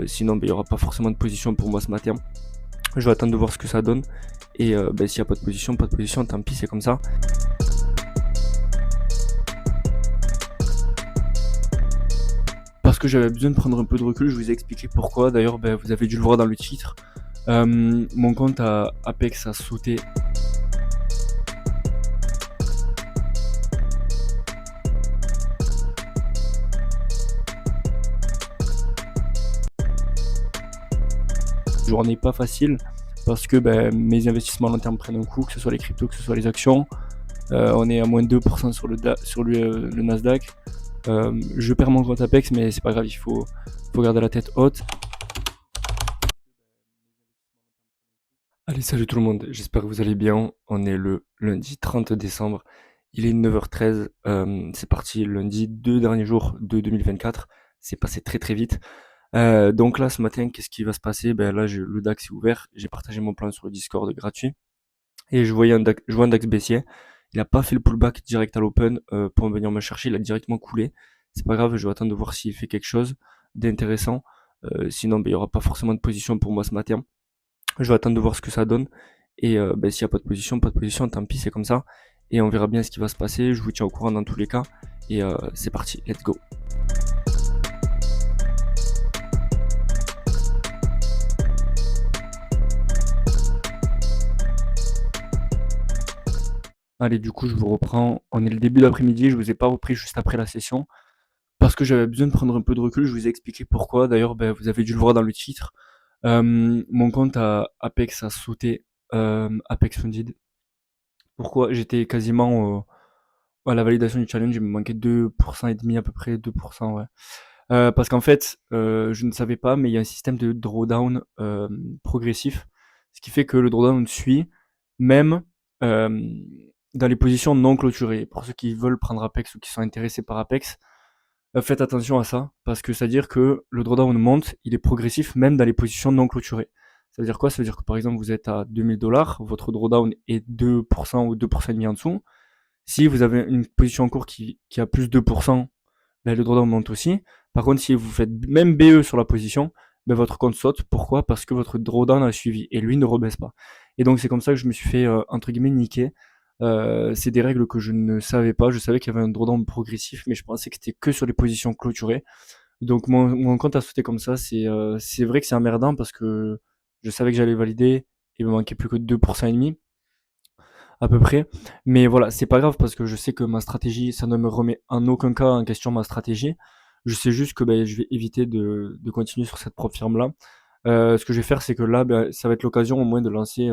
Sinon, il n'y aura pas forcément de position pour moi ce matin. Je vais attendre de voir ce que ça donne. Et s'il n'y a pas de position, tant pis, c'est comme ça. Parce que j'avais besoin de prendre un peu de recul, je vous ai expliqué pourquoi. D'ailleurs, vous avez dû le voir dans le titre. Mon compte à Apex a sauté. Journée pas facile parce que mes investissements à long terme prennent un coup, que ce soit les cryptos, que ce soit les actions. On est à moins de 2% sur le Nasdaq. Je perds mon compte Apex, mais c'est pas grave, faut garder la tête haute. Allez, salut tout le monde, j'espère que vous allez bien. On est le lundi 30 décembre, il est 9h13, c'est parti, lundi, 2 derniers jours de 2024, c'est passé très très vite. Donc là, ce matin, qu'est-ce qui va se passer? Là, le DAX est ouvert, j'ai partagé mon plan sur le Discord gratuit, et je vois un DAX baissier. Il a pas fait le pullback direct à l'open pour venir me chercher, il a directement coulé. C'est pas grave, je vais attendre de voir s'il fait quelque chose d'intéressant. Sinon, il y aura pas forcément de position pour moi ce matin. Je vais attendre de voir ce que ça donne. Et s'il n'y a pas de position, tant pis, c'est comme ça. Et on verra bien ce qui va se passer. Je vous tiens au courant dans tous les cas. Et c'est parti, let's go. Allez, du coup, je vous reprends. On est le début d'après-midi. Je vous ai pas repris juste après la session. Parce que j'avais besoin de prendre un peu de recul. Je vous ai expliqué pourquoi. D'ailleurs, vous avez dû le voir dans le titre. Mon compte à Apex a sauté. Apex Funded. Pourquoi? J'étais quasiment à la validation du challenge. Il me manquait 2% et demi à peu près. 2%, ouais. Parce qu'en fait, je ne savais pas, mais il y a un système de drawdown progressif, ce qui fait que le drawdown suit même euh, dans les positions non clôturées. Pour ceux qui veulent prendre Apex ou qui sont intéressés par Apex, faites attention à ça, parce que ça veut dire que le drawdown monte, il est progressif même dans les positions non clôturées. Ça veut dire quoi? Ça veut dire que par exemple vous êtes à 2000$, votre drawdown est 2% ou 2% et demi en dessous. Si vous avez une position en cours qui a plus de 2%, le drawdown monte aussi. Par contre, si vous faites même BE sur la position, votre compte saute. Pourquoi? Parce que votre drawdown a suivi et lui ne rebaisse pas. Et donc c'est comme ça que je me suis fait entre guillemets niquer. C'est des règles que je ne savais pas. Je savais qu'il y avait un drawdown progressif, mais je pensais que c'était que sur les positions clôturées. Donc mon compte a sauté comme ça. C'est vrai que c'est emmerdant parce que je savais que j'allais valider. Il me manquait plus que 2% et demi à peu près. Mais voilà, c'est pas grave parce que je sais que ma stratégie, ça ne me remet en aucun cas en question ma stratégie. Je sais juste que je vais éviter de continuer sur cette propre firme-là. Ce que je vais faire, c'est que là, ça va être l'occasion au moins de lancer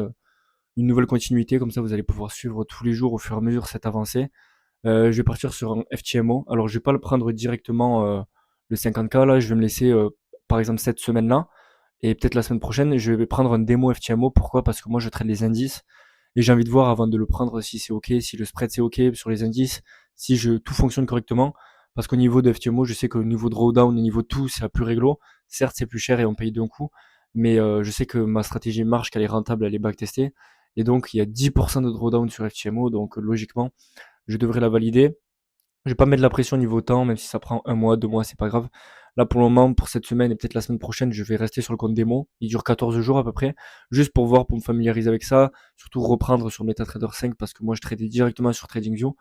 une nouvelle continuité. Comme ça, vous allez pouvoir suivre tous les jours au fur et à mesure cette avancée. Je vais partir sur un FTMO. Alors, je vais pas le prendre directement le 50K là. Je vais me laisser, par exemple, cette semaine-là. Et peut-être la semaine prochaine, je vais prendre un démo FTMO. Pourquoi? Parce que moi, je traite les indices. Et j'ai envie de voir avant de le prendre si c'est OK, si le spread c'est OK sur les indices, si tout fonctionne correctement. Parce qu'au niveau de FTMO, je sais qu'au niveau drawdown, au niveau de tout, c'est plus réglo. Certes, c'est plus cher et on paye d'un coup. Mais je sais que ma stratégie marche, qu'elle est rentable, elle est backtestée. Et donc, il y a 10% de drawdown sur FTMO. Donc, logiquement, je devrais la valider. Je vais pas mettre la pression niveau temps, même si ça prend 1 mois, 2 mois, c'est pas grave. Là, pour le moment, pour cette semaine et peut-être la semaine prochaine, je vais rester sur le compte démo. Il dure 14 jours à peu près, juste pour voir, pour me familiariser avec ça, surtout reprendre sur MetaTrader 5 parce que moi, je tradais directement sur TradingView.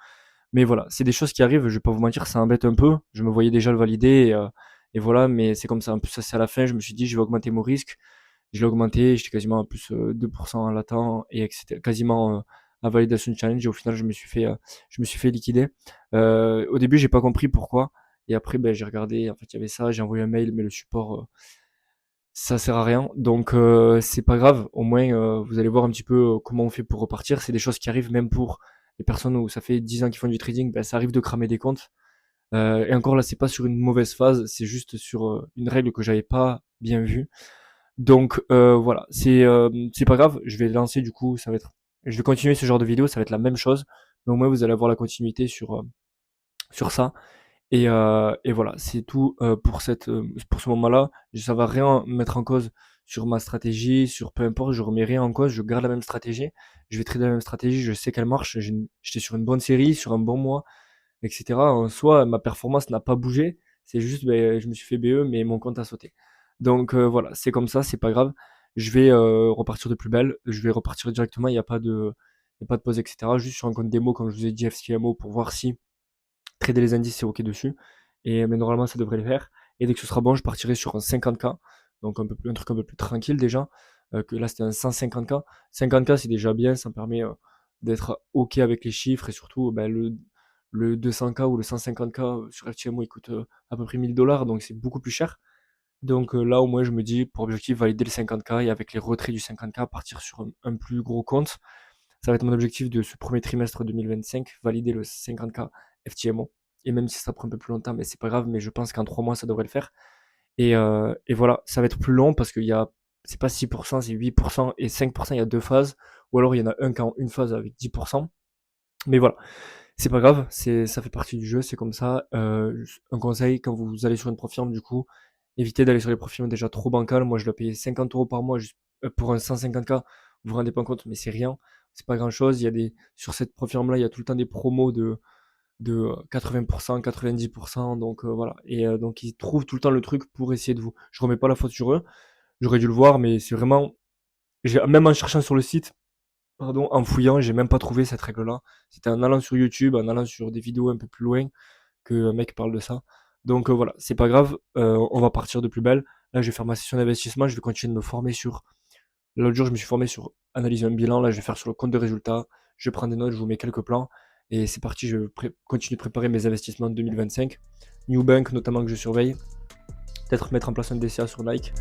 Mais voilà, c'est des choses qui arrivent, je vais pas vous mentir, ça embête un peu. Je me voyais déjà le valider et voilà, mais c'est comme ça. En plus, ça c'est à la fin, je me suis dit, je vais augmenter mon risque. Je l'ai augmenté, j'étais quasiment à plus 2% en latent et c'était quasiment à validation challenge et au final je me suis fait liquider. Au début j'ai pas compris pourquoi et après j'ai regardé, en fait il y avait ça, j'ai envoyé un mail mais le support ça sert à rien donc c'est pas grave, au moins vous allez voir un petit peu comment on fait pour repartir. C'est des choses qui arrivent même pour les personnes où ça fait 10 ans qu'ils font du trading, ça arrive de cramer des comptes. Et encore là c'est pas sur une mauvaise phase, c'est juste sur une règle que j'avais pas bien vue. Donc voilà, c'est pas grave, je vais lancer du coup, je vais continuer ce genre de vidéo, ça va être la même chose, mais au moins vous allez avoir la continuité sur ça. Et voilà, c'est tout pour ce moment-là. Ça va rien mettre en cause sur ma stratégie, sur peu importe, je remets rien en cause, je garde la même stratégie, je vais trader la même stratégie, je sais qu'elle marche, j'étais sur une bonne série, sur un bon mois, etc. En soi, ma performance n'a pas bougé, c'est juste je me suis fait BE, mais mon compte a sauté. Donc voilà, c'est comme ça, c'est pas grave. Je vais repartir de plus belle. Je vais repartir directement. Il y a pas de pause, etc. Juste sur un compte démo, comme je vous ai dit, FCMO, pour voir si trader les indices c'est ok dessus. Mais normalement, ça devrait le faire. Et dès que ce sera bon, je partirai sur un 50K. Donc un truc un peu plus tranquille déjà. Que là, c'était un 150K. 50K, c'est déjà bien. Ça me permet d'être ok avec les chiffres. Et surtout, ben, le 200K ou le 150K sur FTMO, il coûte à peu près 1000 $. Donc c'est beaucoup plus cher. Donc là, au moins, je me dis, pour objectif, valider le 50K et avec les retraits du 50K, partir sur un plus gros compte. Ça va être mon objectif de ce premier trimestre 2025, valider le 50K FTMO. Et même si ça prend un peu plus longtemps, mais c'est pas grave, mais je pense qu'en 3 mois, ça devrait le faire. Et voilà, ça va être plus long parce qu'il y a, c'est pas 6%, c'est 8% et 5%, il y a deux phases. Ou alors il y en a un qui est en une phase avec 10%. Mais voilà, c'est pas grave, ça fait partie du jeu, c'est comme ça. Un conseil, quand vous allez sur une profirme, du coup, évitez d'aller sur les profils déjà trop bancales. Moi, je dois payer 50 euros par mois juste pour un 150K. Vous vous rendez pas compte, mais c'est rien. C'est pas grand chose. Sur cette profirme-là, il y a tout le temps des promos de 80%, 90%. Donc voilà. Donc ils trouvent tout le temps le truc pour essayer de vous. Je remets pas la faute sur eux. J'aurais dû le voir, mais c'est vraiment. Même en cherchant sur le site, pardon, en fouillant, j'ai même pas trouvé cette règle-là. C'était en allant sur YouTube, en allant sur des vidéos un peu plus loin que un mec parle de ça. Donc voilà, c'est pas grave, on va partir de plus belle. Là, je vais faire ma session d'investissement, je vais continuer de me former sur. L'autre jour, je me suis formé sur analyser un bilan. Là, je vais faire sur le compte de résultats. Je prends des notes, je vous mets quelques plans. Et c'est parti, je vais continuer de préparer mes investissements de 2025. New Bank, notamment, que je surveille. Peut-être mettre en place un DCA sur Nike.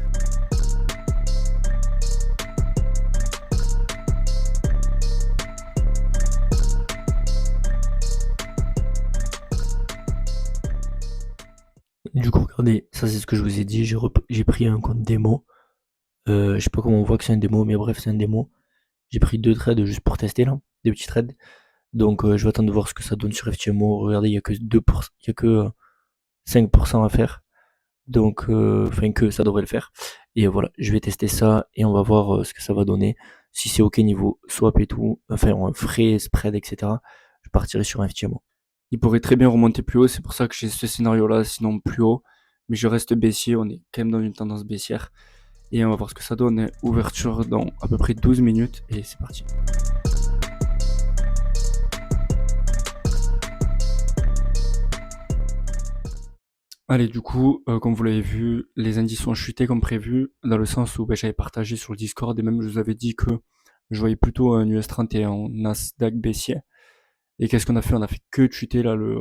Du coup, regardez, ça c'est ce que je vous ai dit. J'ai pris un compte démo. Je sais pas comment on voit que c'est un démo, mais bref, c'est un démo. J'ai pris 2 trades juste pour tester là, des petits trades. Donc je vais attendre de voir ce que ça donne sur FTMO. Regardez, il y a que 2%, il y a que 5% à faire. Donc enfin que ça devrait le faire. Et voilà, je vais tester ça et on va voir ce que ça va donner. Si c'est ok niveau swap et tout, enfin frais, spread, etc. Je partirai sur un FTMO. Il pourrait très bien remonter plus haut, c'est pour ça que j'ai ce scénario-là, sinon plus haut. Mais je reste baissier, on est quand même dans une tendance baissière. Et on va voir ce que ça donne. Ouverture dans à peu près 12 minutes et c'est parti. Allez, du coup, comme vous l'avez vu, les indices ont chuté comme prévu, dans le sens où j'avais partagé sur le Discord et même je vous avais dit que je voyais plutôt un US30 et un Nasdaq baissier. Et qu'est-ce qu'on a fait? On a fait que chuter là, le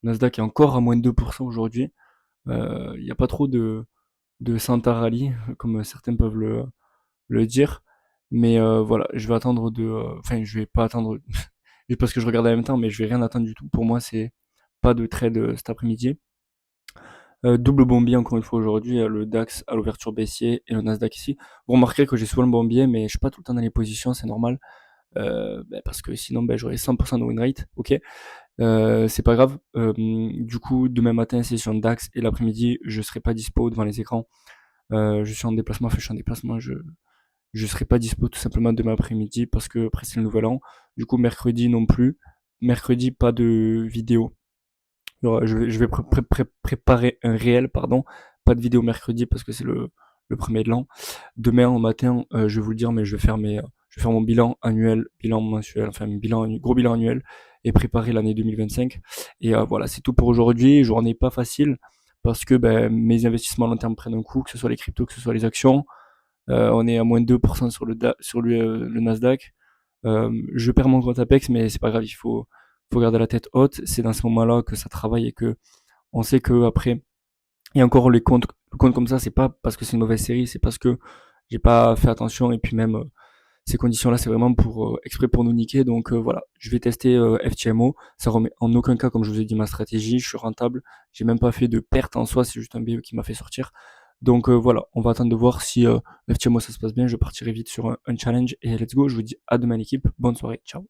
Nasdaq est encore à moins de 2% aujourd'hui. Il n'y a pas trop de Santa Rally, comme certains peuvent le dire. Mais voilà, je vais attendre enfin, je vais pas attendre parce que je regarde en même temps, mais je vais rien attendre du tout. Pour moi, c'est pas de trade cet après-midi. Double bombier encore une fois aujourd'hui, le DAX à l'ouverture baissier et le Nasdaq ici. Vous remarquerez que j'ai souvent le bombier, mais je suis pas tout le temps dans les positions, c'est normal. Parce que sinon j'aurais 100% de win rate, ok. C'est pas grave. Du coup, demain matin, session DAX et l'après-midi, je serai pas dispo devant les écrans. Je suis en déplacement, enfin je suis en déplacement, je serai pas dispo tout simplement demain après-midi parce que après c'est le nouvel an. Du coup, mercredi non plus. Mercredi, pas de vidéo. Je vais préparer un réel, pardon. Pas de vidéo mercredi parce que c'est le premier de l'an. Demain au matin, je vais vous le dire, mais je vais faire mon bilan annuel, bilan mensuel, enfin gros bilan annuel et préparer l'année 2025. Et voilà, c'est tout pour aujourd'hui. Journée pas facile parce que mes investissements à long terme prennent un coup, que ce soit les cryptos, que ce soit les actions. On est à moins de 2% sur le Nasdaq. Je perds mon compte Apex, mais c'est pas grave, faut garder la tête haute. C'est dans ce moment-là que ça travaille et que on sait que après, il y a encore le compte comme ça, c'est pas parce que c'est une mauvaise série, c'est parce que j'ai pas fait attention et puis même ces conditions-là, c'est vraiment pour exprès pour nous niquer. Donc voilà, je vais tester FTMO. Ça remet en aucun cas, comme je vous ai dit, ma stratégie. Je suis rentable. J'ai même pas fait de perte en soi. C'est juste un BE qui m'a fait sortir. Donc voilà, on va attendre de voir si FTMO ça se passe bien. Je partirai vite sur un challenge et let's go. Je vous dis à demain l'équipe. Bonne soirée. Ciao.